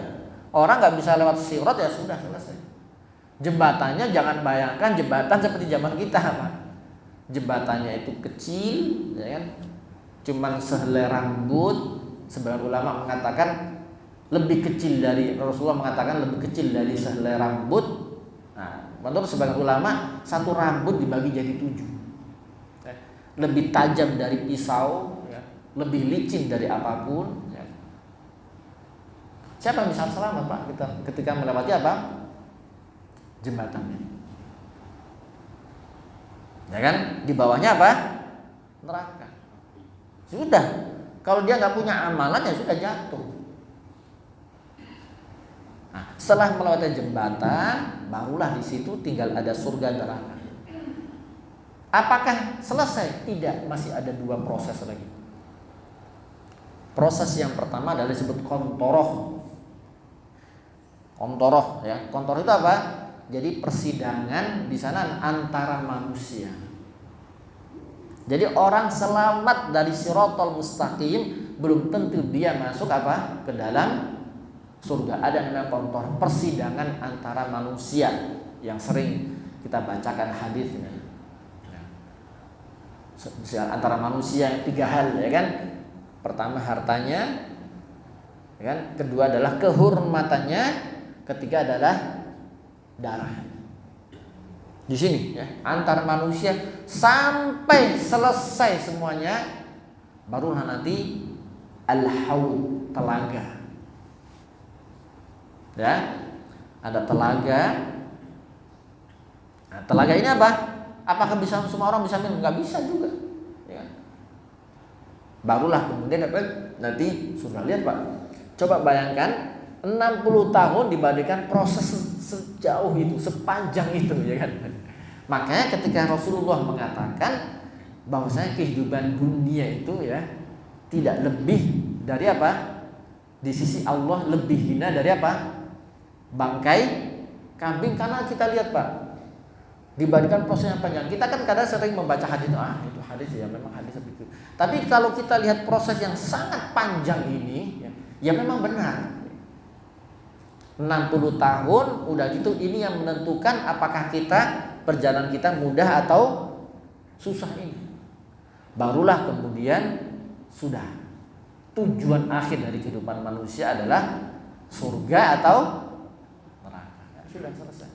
[SPEAKER 1] Orang nggak bisa lewat sirat ya sudah selesai. Jembatannya jangan bayangkan jembatan seperti zaman kita, Pak. Jembatannya itu kecil, ya kan? Cuman sehelai rambut. Sebagian ulama mengatakan lebih kecil dari, Rasulullah mengatakan lebih kecil dari sehelai rambut. Nah, menurut sebagian ulama satu rambut dibagi jadi 7. Lebih tajam dari pisau, ya. Lebih licin dari apapun. Ya. Siapa yang bisa selamat, Pak? Kita ketika melewati apa? Jembatannya. Ya kan? Di bawahnya apa? Neraka. Sudah. Kalau dia nggak punya amalan ya sudah jatuh. Nah, setelah melewati jembatan, barulah di situ tinggal ada surga neraka. Apakah selesai? Tidak, masih ada 2 proses lagi. Proses yang pertama adalah disebut kontoroh. Kontoroh, ya. Kontoroh itu apa? Jadi persidangan di sana antara manusia. Jadi orang selamat dari Shirathul Mustaqim belum tentu dia masuk apa? Ke dalam surga. Ada namanya kontor, persidangan antara manusia yang sering kita bacakan hadisnya. Antara manusia yang 3 hal, ya kan? Pertama hartanya, ya kan? Kedua adalah kehormatannya, ketiga adalah darah. Di sini, ya, antara manusia sampai selesai semuanya, barulah nanti al-haud, telaga. Ya, ada telaga. Nah, telaga ini apa? Apakah bisa semua orang bisa minum? Nggak bisa juga. Ya. Barulah kemudian apa? Nanti surga. Lihat, Pak. Coba bayangkan 60 tahun dibandingkan proses sejauh itu, sepanjang itu, ya kan? Makanya ketika Rasulullah mengatakan bahwasanya kehidupan dunia itu, ya, tidak lebih dari apa? Di sisi Allah lebih hina dari apa? Bangkai kambing. Karena kita lihat, Pak, dibandingkan proses yang panjang. Kita kan kadang sering membaca hadis, itu hadis ya, memang hadis seperti itu. Tapi kalau kita lihat proses yang sangat panjang ini, ya memang benar. 60 tahun udah gitu, ini yang menentukan apakah perjalanan kita mudah atau susah ini. Barulah kemudian sudah tujuan akhir dari kehidupan manusia adalah surga atau neraka. Ya, sudah selesai.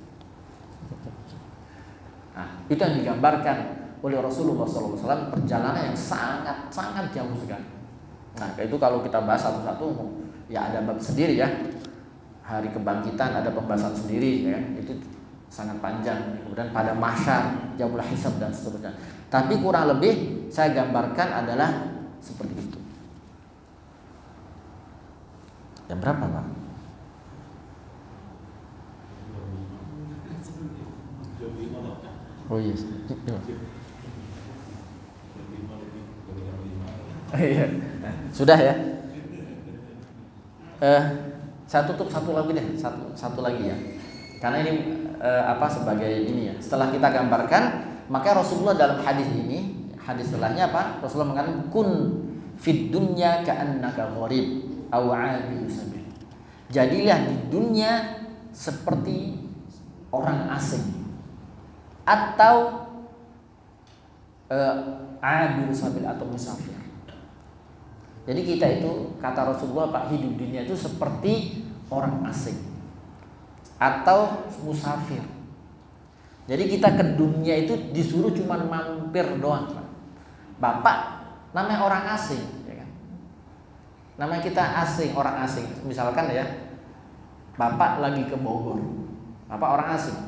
[SPEAKER 1] Nah, itu yang digambarkan oleh Rasulullah SAW, perjalanan yang sangat jauh sekali. Nah, itu kalau kita bahas satu-satu, ya ada bab sendiri, ya. Hari kebangkitan ada pembahasan sendiri, ya. Itu sangat panjang. Kemudian pada mahsyar, yaumul hisab dan seterusnya. Tapi kurang lebih saya gambarkan adalah seperti itu. Jam berapa, Pak? Oh iya. Iya. Sudah, ya. Saya tutup satu lagi deh, satu lagi, ya. Karena ini sebagai ini, ya. Setelah kita gambarkan, maka Rasulullah dalam hadis ini, hadis setelahnya apa? Rasulullah mengatakan kun fid dunya ka'annaka gharib aw 'abiru sabil. Jadilah di dunia seperti orang asing atau 'abiru sabil atau musafir. Jadi kita itu, kata Rasulullah, Pak, hidup dunia itu seperti orang asing atau musafir. Jadi kita ke dunia itu disuruh cuma mampir doang, Pak. Bapak namanya orang asing, ya kan? Namanya kita asing, orang asing. Misalkan, ya, Bapak lagi ke Bogor, Bapak orang asing.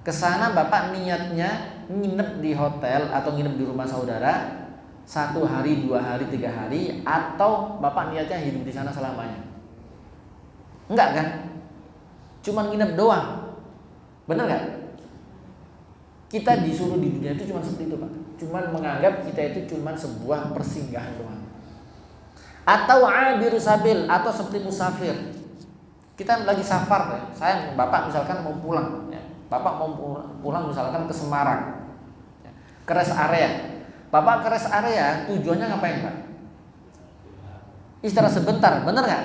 [SPEAKER 1] Kesana Bapak niatnya nginep di hotel atau nginep di rumah saudara 1 hari, 2 hari, 3 hari, atau Bapak niatnya hidup di sana selamanya? Enggak kan? Cuma nginep doang. Benar nggak? Kita disuruh di dunia itu cuma seperti itu, Pak. Cuma menganggap kita itu cuma sebuah persinggahan doang. Atau 'abiru sabil, atau seperti musafir. Kita lagi safar, ya. Bapak misalkan mau pulang, ya. Bapak mau pulang misalkan ke Semarang, ya. Ke rest area. Bapak ke rest area tujuannya ngapain, Pak? Istirahat sebentar, bener nggak?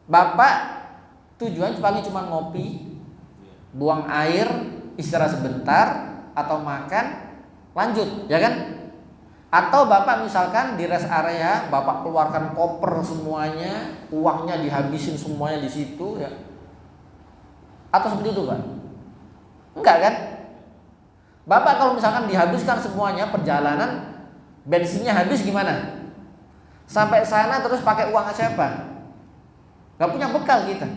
[SPEAKER 1] Bapak tujuan paling cuma ngopi, buang air, istirahat sebentar, atau makan, lanjut, ya kan? Atau Bapak misalkan di rest area, Bapak keluarkan koper semuanya, uangnya dihabisin semuanya di situ, ya? Atau seperti itu kan? Enggak kan? Bapak kalau misalkan dihabiskan semuanya, perjalanan bensinnya habis gimana? Sampai sana terus pakai uang siapa? Gak punya bekal kita.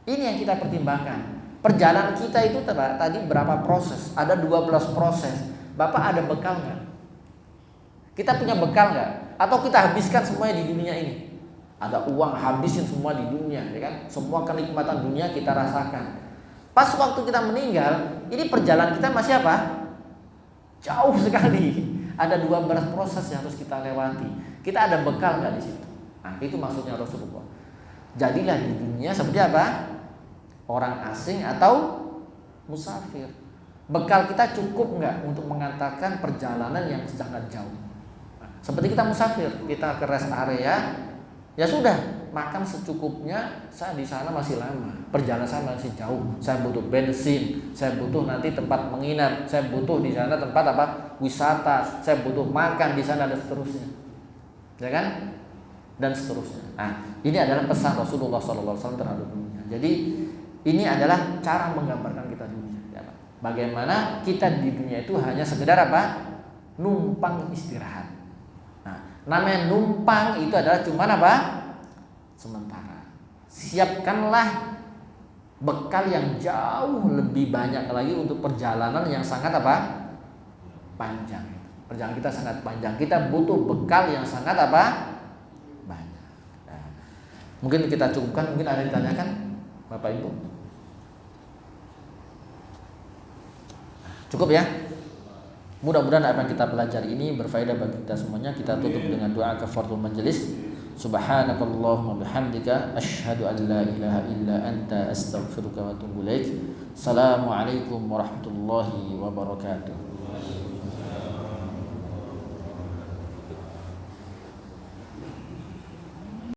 [SPEAKER 1] Ini yang kita pertimbangkan. Perjalanan kita itu tadi berapa proses? Ada 12 proses. Bapak ada bekal nggak? Kita punya bekal nggak? Atau kita habiskan semuanya di dunia ini? Ada uang, habisin semua di dunia, ya kan? Semua kenikmatan dunia kita rasakan. Pas waktu kita meninggal, ini perjalanan kita masih apa? Jauh sekali. Ada 12 proses yang harus kita lewati. Kita ada bekal nggak di situ? Nah, itu maksudnya Rasulullah. Jadilah di dunia seperti apa? Orang asing atau musafir. Bekal kita cukup nggak untuk mengantarkan perjalanan yang sangat jauh? Seperti kita musafir, kita ke rest area, ya sudah, makan secukupnya. Saya di sana masih lama, perjalanan saya masih jauh. Saya butuh bensin, saya butuh nanti tempat menginap, saya butuh di sana tempat apa? Wisata, saya butuh makan di sana dan seterusnya, ya kan? Dan seterusnya. Nah, ini adalah pesan Rasulullah SAW terhadap dunia. Jadi ini adalah cara menggambarkan kita dunia. Ya, bagaimana kita di dunia itu hanya sekedar apa? Numpang istirahat. Nah, namanya numpang itu adalah cuman apa? Sementara. Siapkanlah bekal yang jauh lebih banyak lagi untuk perjalanan yang sangat apa? Panjang. Perjalanan kita sangat panjang. Kita butuh bekal yang sangat apa? Banyak. Nah, mungkin kita cukupkan. Mungkin ada yang ditanyakan, Bapak Ibu? Cukup ya. Mudah-mudahan apa yang kita pelajari ini berfaedah bagi kita semuanya. Kita tutup dengan doa kafaratul majelis. Subhanakallahumma bihamdika asyhadu an la ilaha illa anta astaghfiruka wa atubu ilaik. Assalamualaikum warahmatullahi wabarakatuh.